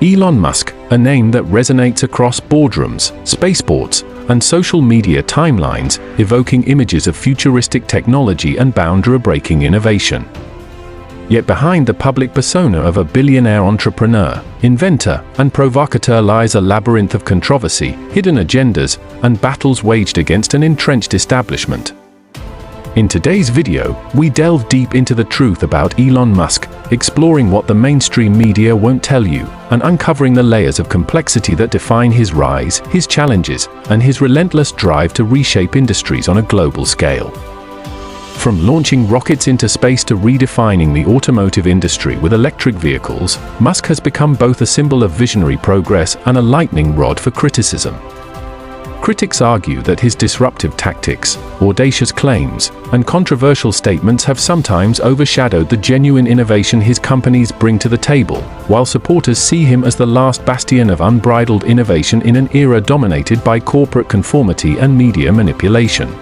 Elon Musk, a name that resonates across boardrooms, spaceports, and social media timelines, evoking images of futuristic technology and boundary-breaking innovation. Yet behind the public persona of a billionaire entrepreneur, inventor, and provocateur lies a labyrinth of controversy, hidden agendas, and battles waged against an entrenched establishment. In today's video, we delve deep into the truth about Elon Musk, exploring what the mainstream media won't tell you, and uncovering the layers of complexity that define his rise, his challenges, and his relentless drive to reshape industries on a global scale. From launching rockets into space to redefining the automotive industry with electric vehicles, Musk has become both a symbol of visionary progress and a lightning rod for criticism. Critics argue that his disruptive tactics, audacious claims, and controversial statements have sometimes overshadowed the genuine innovation his companies bring to the table, while supporters see him as the last bastion of unbridled innovation in an era dominated by corporate conformity and media manipulation.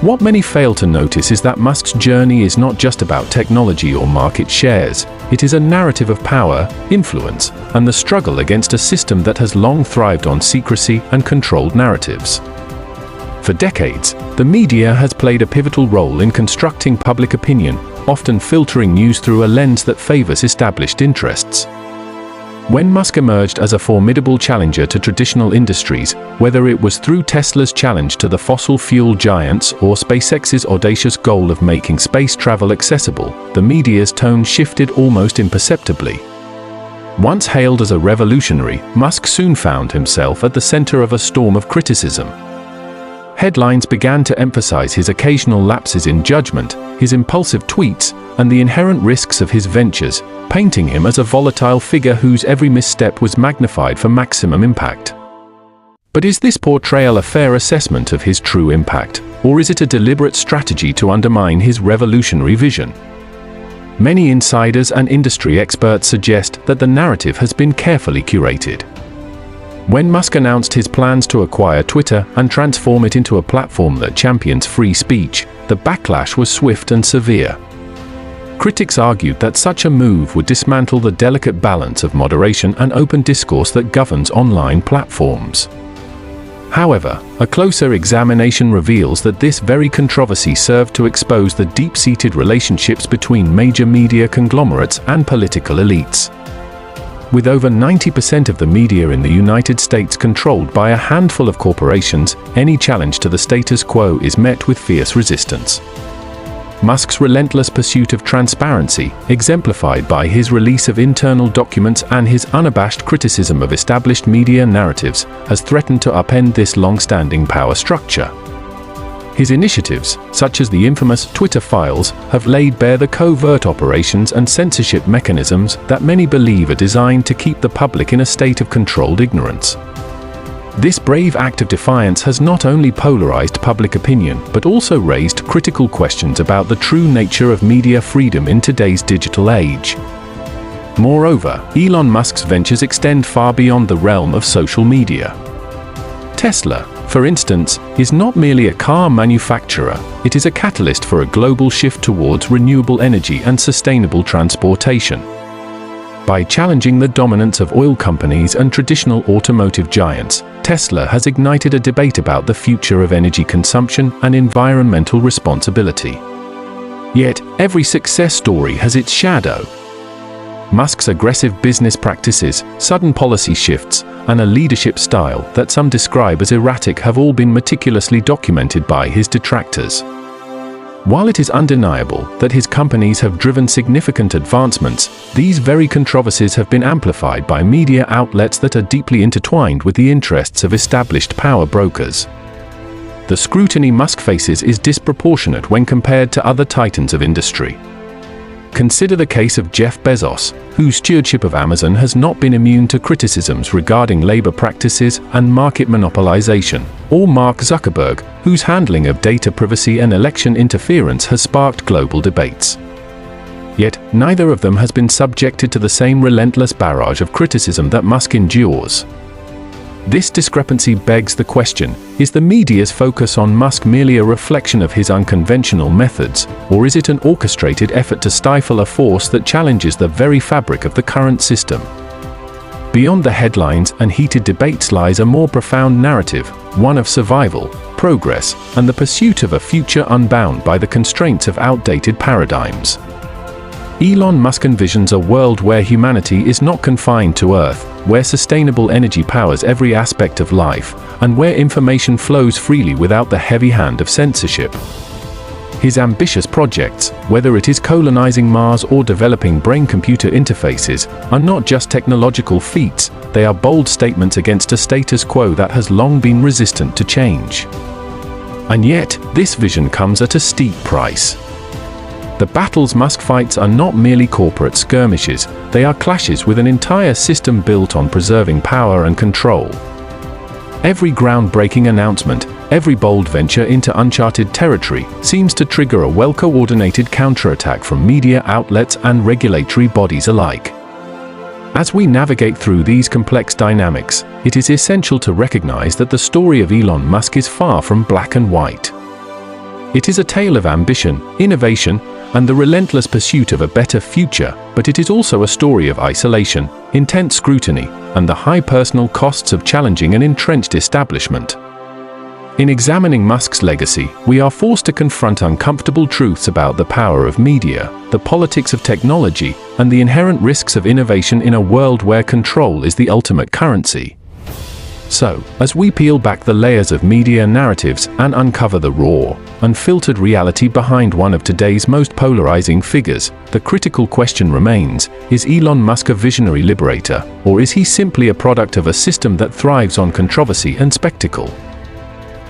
What many fail to notice is that Musk's journey is not just about technology or market shares. It is a narrative of power, influence, and the struggle against a system that has long thrived on secrecy and controlled narratives. For decades, the media has played a pivotal role in constructing public opinion, often filtering news through a lens that favors established interests. When Musk emerged as a formidable challenger to traditional industries, whether it was through Tesla's challenge to the fossil fuel giants or SpaceX's audacious goal of making space travel accessible, the media's tone shifted almost imperceptibly. Once hailed as a revolutionary, Musk soon found himself at the center of a storm of criticism. Headlines began to emphasize his occasional lapses in judgment, his impulsive tweets, and the inherent risks of his ventures, painting him as a volatile figure whose every misstep was magnified for maximum impact. But is this portrayal a fair assessment of his true impact, or is it a deliberate strategy to undermine his revolutionary vision? Many insiders and industry experts suggest that the narrative has been carefully curated. When Musk announced his plans to acquire Twitter and transform it into a platform that champions free speech, the backlash was swift and severe. Critics argued that such a move would dismantle the delicate balance of moderation and open discourse that governs online platforms. However, a closer examination reveals that this very controversy served to expose the deep-seated relationships between major media conglomerates and political elites. With over 90% of the media in the United States controlled by a handful of corporations, any challenge to the status quo is met with fierce resistance. Musk's relentless pursuit of transparency, exemplified by his release of internal documents and his unabashed criticism of established media narratives, has threatened to upend this long-standing power structure. His initiatives, such as the infamous Twitter files, have laid bare the covert operations and censorship mechanisms that many believe are designed to keep the public in a state of controlled ignorance. This brave act of defiance has not only polarized public opinion, but also raised critical questions about the true nature of media freedom in today's digital age. Moreover, Elon Musk's ventures extend far beyond the realm of social media. Tesla, for instance, is not merely a car manufacturer, it is a catalyst for a global shift towards renewable energy and sustainable transportation. By challenging the dominance of oil companies and traditional automotive giants, Tesla has ignited a debate about the future of energy consumption and environmental responsibility. Yet, every success story has its shadow. Musk's aggressive business practices, sudden policy shifts, and a leadership style that some describe as erratic have all been meticulously documented by his detractors. While it is undeniable that his companies have driven significant advancements, these very controversies have been amplified by media outlets that are deeply intertwined with the interests of established power brokers. The scrutiny Musk faces is disproportionate when compared to other titans of industry. Consider the case of Jeff Bezos, whose stewardship of Amazon has not been immune to criticisms regarding labor practices and market monopolization, or Mark Zuckerberg, whose handling of data privacy and election interference has sparked global debates. Yet, neither of them has been subjected to the same relentless barrage of criticism that Musk endures. This discrepancy begs the question, is the media's focus on Musk merely a reflection of his unconventional methods, or is it an orchestrated effort to stifle a force that challenges the very fabric of the current system? Beyond the headlines and heated debates lies a more profound narrative, one of survival, progress, and the pursuit of a future unbound by the constraints of outdated paradigms. Elon Musk envisions a world where humanity is not confined to Earth, where sustainable energy powers every aspect of life, and where information flows freely without the heavy hand of censorship. His ambitious projects, whether it is colonizing Mars or developing brain-computer interfaces, are not just technological feats, they are bold statements against a status quo that has long been resistant to change. And yet, this vision comes at a steep price. The battles Musk fights are not merely corporate skirmishes, they are clashes with an entire system built on preserving power and control. Every groundbreaking announcement, every bold venture into uncharted territory, seems to trigger a well-coordinated counterattack from media outlets and regulatory bodies alike. As we navigate through these complex dynamics, it is essential to recognize that the story of Elon Musk is far from black and white. It is a tale of ambition, innovation, and the relentless pursuit of a better future, but it is also a story of isolation, intense scrutiny, and the high personal costs of challenging an entrenched establishment. In examining Musk's legacy, we are forced to confront uncomfortable truths about the power of media, the politics of technology, and the inherent risks of innovation in a world where control is the ultimate currency. So, as we peel back the layers of media narratives and uncover the raw, unfiltered reality behind one of today's most polarizing figures, the critical question remains, is Elon Musk a visionary liberator, or is he simply a product of a system that thrives on controversy and spectacle?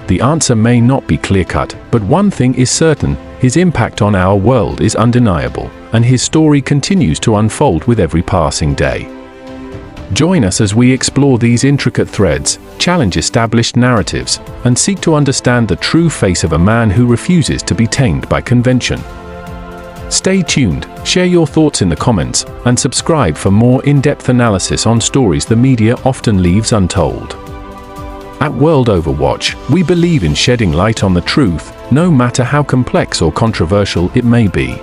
The answer may not be clear-cut, but one thing is certain, his impact on our world is undeniable, and his story continues to unfold with every passing day. Join us as we explore these intricate threads, challenge established narratives, and seek to understand the true face of a man who refuses to be tamed by convention. Stay tuned, share your thoughts in the comments, and subscribe for more in-depth analysis on stories the media often leaves untold. At World Overwatch, we believe in shedding light on the truth, no matter how complex or controversial it may be.